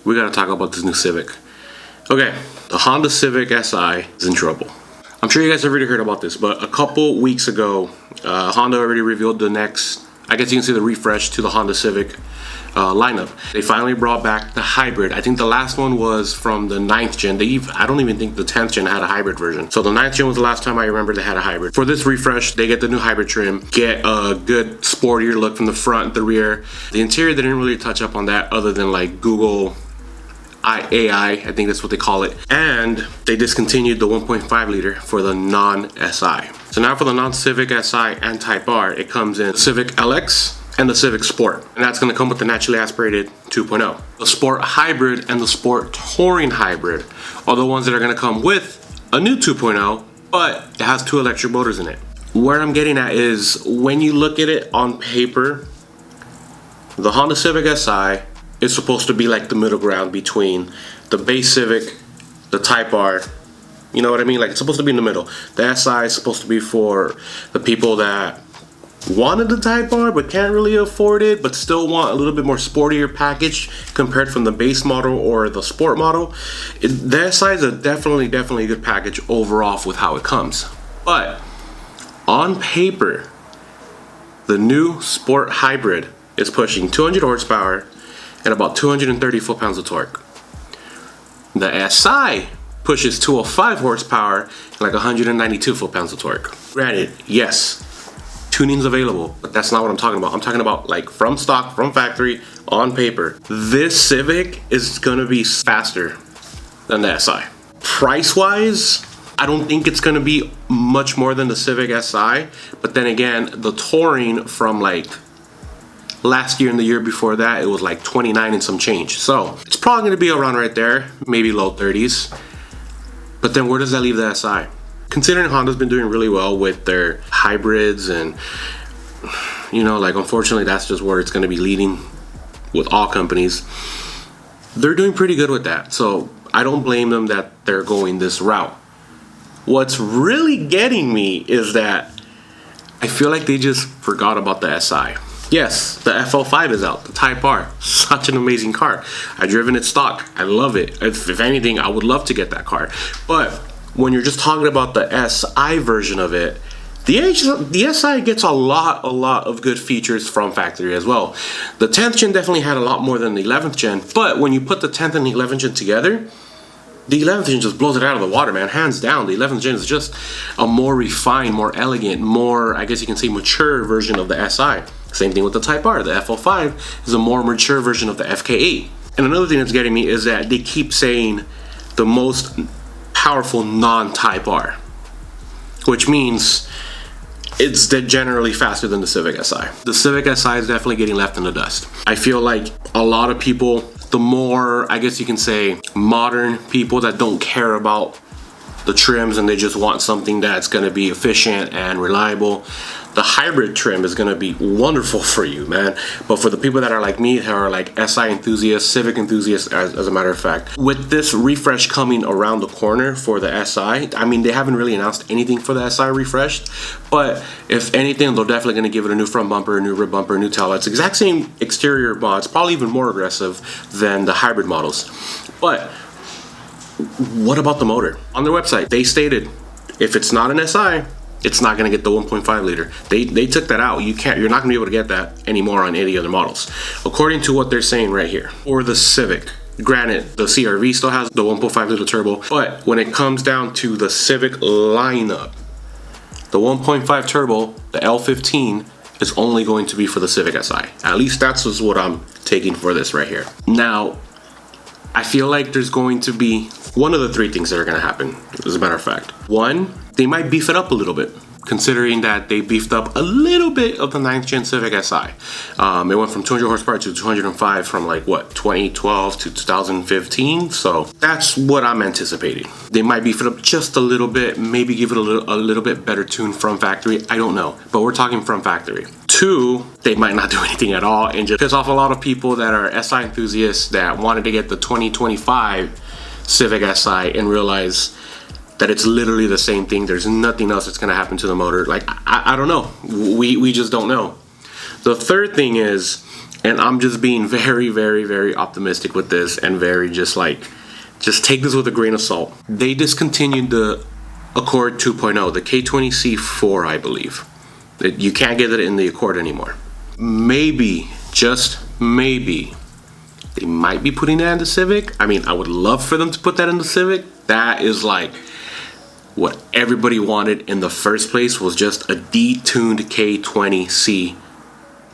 we gotta talk about this new Civic. Okay, the Honda Civic Si is in trouble. I'm sure you guys have already heard about this, but a couple weeks ago, Honda already revealed the next, I guess you can say, the refresh to the Honda Civic lineup. They finally brought back the hybrid. I think the last one was from the 9th gen. I don't even think the 10th gen had a hybrid version. So the 9th gen was the last time I remember they had a hybrid. For this refresh, they get the new hybrid trim, get a good sportier look from the front, the rear. The interior, they didn't really touch up on that other than like Google AI, I think that's what they call it. And they discontinued the 1.5 liter for the non-SI. So now for the non-Civic Si and Type R, it comes in Civic LX and the Civic Sport, and that's going to come with the naturally aspirated 2.0. The Sport Hybrid and the Sport Touring Hybrid are the ones that are going to come with a new 2.0, but it has 2 electric motors in it. Where I'm getting at is when you look at it on paper, the Honda Civic Si is supposed to be like the middle ground between the base Civic, the Type R. You know what I mean? Like, it's supposed to be in the middle. The Si is supposed to be for the people that wanted the Type R but can't really afford it, but still want a little bit more sportier package compared from the base model or the Sport model. The SI is a definitely a good package overall with how it comes. But on paper, the new Sport Hybrid is pushing 200 horsepower and about 230 foot-pounds of torque. The SI pushes 205 horsepower and like 192 foot-pounds of torque. Granted, yes, tuning's available, but that's not what I'm talking about. I'm talking about like from stock, from factory, on paper. This Civic is gonna be faster than the SI. Price-wise, I don't think it's gonna be much more than the Civic Si, but then again, the Touring from like last year and the year before that, it was like 29 and some change. So it's probably gonna be around right there, maybe low 30s. But then where does that leave the SI? Considering Honda's been doing really well with their hybrids, and you know, like, unfortunately that's just where it's going to be leading with all companies. They're doing pretty good with that, so I don't blame them that they're going this route. What's really getting me is that I feel like they just forgot about the SI. Yes, the FL5 is out, the Type R, such an amazing car. I've driven it stock, I love it. If anything, I would love to get that car. But when you're just talking about the SI version of it, the SI gets a lot of good features from factory as well. The 10th gen definitely had a lot more than the 11th gen, but when you put the 10th and the 11th gen together, the 11th gen just blows it out of the water, man. Hands down, the 11th gen is just a more refined, more elegant, more, I guess you can say, mature version of the SI. Same thing with the Type R. The FL5 is a more mature version of the FK8. And another thing that's getting me is that they keep saying the most powerful non-Type R, which means it's generally faster than the Civic Si. The Civic Si is definitely getting left in the dust. I feel like a lot of people, the more, I guess you can say, modern people that don't care about the trims and they just want something that's going to be efficient and reliable, the hybrid trim is going to be wonderful for you, man. But for the people that are like me, who are like SI enthusiasts, Civic enthusiasts, as a matter of fact, with this refresh coming around the corner for the SI, I mean, they haven't really announced anything for the SI refreshed, but if anything, they're definitely going to give it a new front bumper, a new rear bumper, a new tail lights, exact same exterior mods, probably even more aggressive than the hybrid models. But what about the motor? On their website, they stated if it's not an SI, it's not going to get the 1.5 liter. They took that out. You're not going to be able to get that anymore on any other models, according to what they're saying right here. Or the Civic. Granted, the CRV still has the 1.5 liter turbo, but when it comes down to the Civic lineup, the 1.5 turbo, the L15, is only going to be for the Civic Si. At least that's what I'm taking for this right here. Now, I feel like there's going to be one of the 3 things that are going to happen, as a matter of fact. One, they might beef it up a little bit, considering that they beefed up a little bit of the 9th gen Civic Si. It went from 200 horsepower to 205 from like, what, 2012 to 2015? So that's what I'm anticipating. They might beef it up just a little bit, maybe give it a little bit better tune from factory. I don't know, but we're talking from factory. 2, they might not do anything at all and just piss off a lot of people that are SI enthusiasts that wanted to get the 2025 Civic Si and realize that it's literally the same thing. There's nothing else that's going to happen to the motor. Like, I don't know. We just don't know. The third thing is, And I'm just being very, very, very optimistic with this, and very just take this with a grain of salt. They discontinued the Accord 2.0, the K20C4, I believe. You can't get it in the Accord anymore. Maybe, just maybe, they might be putting that in the Civic. I mean, I would love for them to put that in the Civic. That is like what everybody wanted in the first place, was just a detuned K20C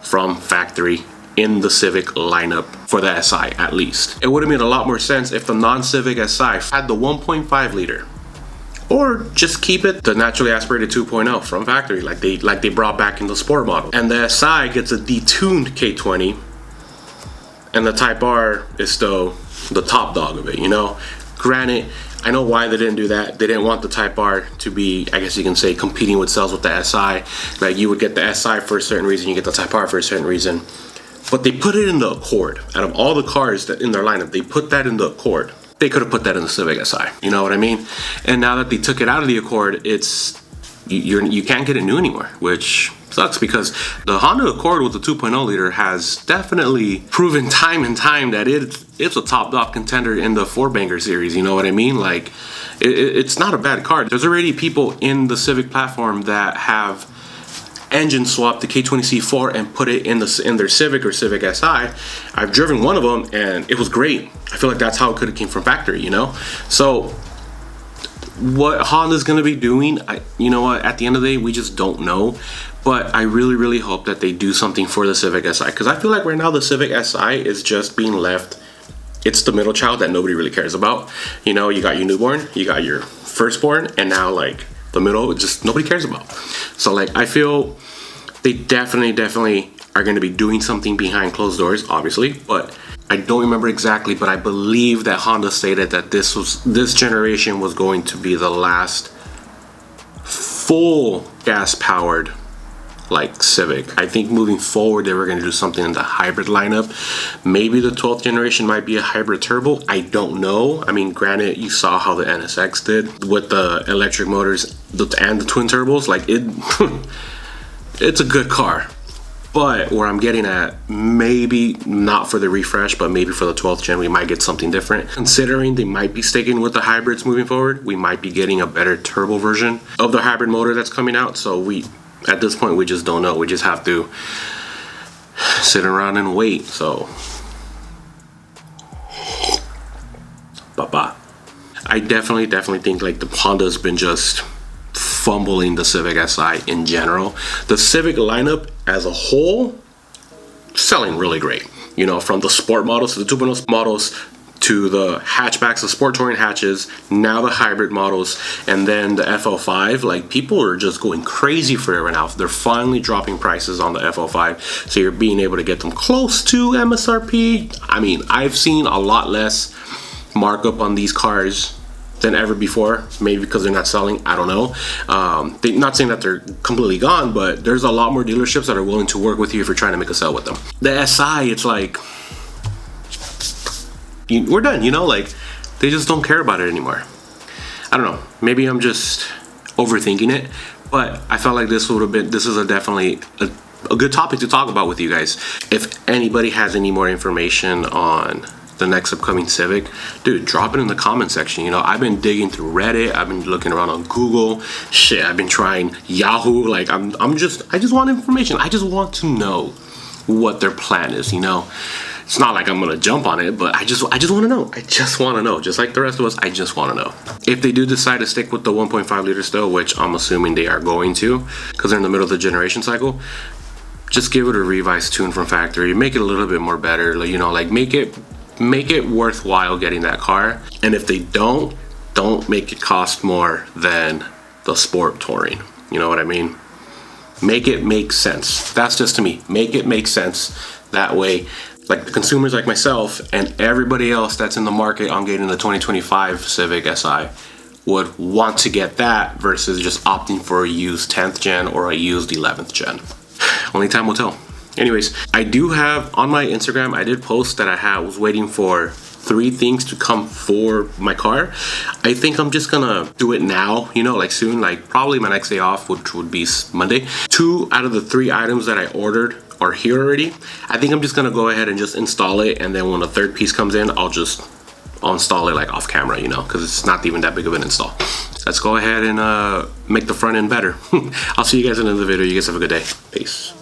from factory in the Civic lineup for the SI at least. It would have made a lot more sense if the non-Civic SI had the 1.5 liter. Or just keep it the naturally aspirated 2.0 from factory, like they brought back in the Sport model. And the SI gets a detuned K20, and the Type R is still the top dog of it, you know? Granted, I know why they didn't do that. They didn't want the Type R to be, I guess you can say, competing with cells with the SI. Like, you would get the SI for a certain reason, you get the Type R for a certain reason. But they put it in the Accord. Out of all the cars that in their lineup, they put that in the Accord. They could have put that in the Civic SI. You know what I mean? And now that they took it out of the Accord, it's you can't get it new anymore, which sucks, because the Honda Accord with the 2.0 liter has definitely proven time and time that it's a top dog contender in the 4-banger series. You know what I mean? Like, it's not a bad car. There's already people in the Civic platform that have engine swapped the K20C4 and put it in their Civic or Civic SI. I've driven one of them and it was great. I feel like that's how it could have came from factory, you know? So what Honda's gonna be doing, you know what, at the end of the day, we just don't know. But I really, really hope that they do something for the Civic SI, because I feel like right now the Civic SI is just being left, it's the middle child that nobody really cares about. You know, you got your newborn, you got your firstborn, and now like the middle, just nobody cares about. So like, I feel they definitely are going to be doing something behind closed doors, obviously, but I don't remember exactly, but I believe that Honda stated that this generation was going to be the last full gas powered like Civic. I think moving forward they were going to do something in the hybrid lineup. Maybe the 12th generation might be a hybrid turbo. I don't know. I mean, granted, you saw how the NSX did with the electric motors and the twin turbos. Like, it's a good car. But where I'm getting at, maybe not for the refresh, but maybe for the 12th gen, we might get something different. Considering they might be sticking with the hybrids moving forward, we might be getting a better turbo version of the hybrid motor that's coming out. So at this point, we just don't know. We just have to sit around and wait. So, bye-bye. I definitely think like the Honda's been just fumbling the Civic Si in general. The Civic lineup as a whole, selling really great. You know, from the sport models to the 2.0 models to the hatchbacks, the sport touring hatches, now the hybrid models, and then the FL5. Like, people are just going crazy for it right now. They're finally dropping prices on the FL5, so you're being able to get them close to MSRP. I mean, I've seen a lot less markup on these cars than ever before, maybe because they're not selling, I don't know. Not saying that they're completely gone, but there's a lot more dealerships that are willing to work with you if you're trying to make a sale with them. The SI, it's like, we're done, you know, like, they just don't care about it anymore. I don't know, maybe I'm just overthinking it, but I felt like this is definitely a good topic to talk about with you guys. If anybody has any more information on the next upcoming Civic, dude, drop it in the comment section. You know, I've been digging through Reddit, I've been looking around on Google, shit, I've been trying Yahoo. Like, I just want information. I just want to know what their plan is, you know. It's not like I'm gonna jump on it, but I just want to know. I just want to know, just like the rest of us. I just want to know if they do decide to stick with the 1.5 liter still, which I'm assuming they are going to, because they're in the middle of the generation cycle. Just give it a revised tune from factory, make it a little bit more better, like, you know, like make it worthwhile getting that car. And if they don't make it cost more than the sport touring. You know what I mean? Make it make sense. That's just to me. Make it make sense. That way, like, the consumers like myself and everybody else that's in the market on getting the 2025 Civic Si would want to get that versus just opting for a used 10th gen or a used 11th gen. Only time will tell. Anyways, I do have on my Instagram, I did post that I was waiting for 3 things to come for my car. I think I'm just gonna do it now, you know, like soon, like probably my next day off, which would be Monday. 2 out of the 3 items that I ordered are here already. I think I'm just gonna go ahead and just install it, and then when the third piece comes in, I'll install it like off camera, you know, because it's not even that big of an install. Let's go ahead and make the front end better. I'll see you guys in another video. You guys have a good day. Peace.